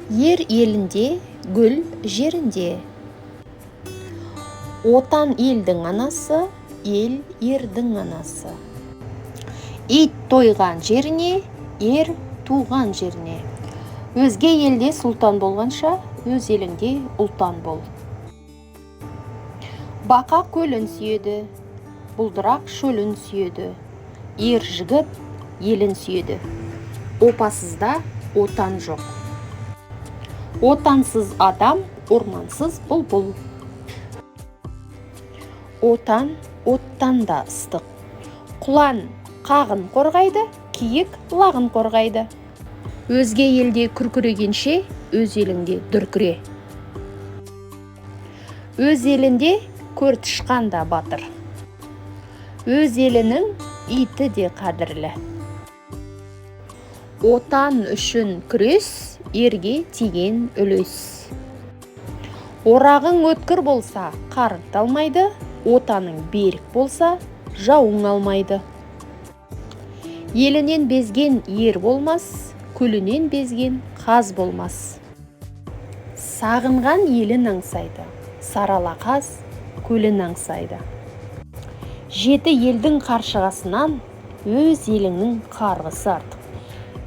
Ер елінде, гүл жерінде. Отан елдің анасы, ел ердің анасы. Ит тойған жеріне, ер туған жеріне. Өзге елде сұлтан болғанша, өз еліңде ұлтан бол. Бақа көлін сүйеді, бұлдырақ шөлін сүйеді. Ер жігіт елін сүйеді. Опасызда отан жоқ. Отансыз адам, ормансыз бұлбұл. Отан оттан да ыстық. Құлан қағын қорғайды, киік лағын қорғайды. Өзге елде күркірегенше, өз еліңде дүркіре. Өз елінде көр тышқан да батыр. Өз елінің иті де қадірлі. Отан үшін күрес, ерге тиген үлес. Орағың өткір болса, қарғыт алмайды, отаның берік болса, жауың алмайды. Елінен безген ер болмас, көлінен безген қаз болмас. Сағынған елін аңсайды, сарала қаз көлін аңсайды. Жеті елдің қаршығасынан өз еліңнің қарғысы артық.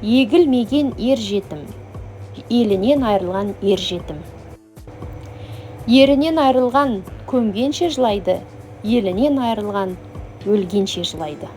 Егілмеген ер жетім, елінен айырылған ер жетім. Ерінен айырылған көмгенше жылайды, елінен айырылған өлгенше жылайды.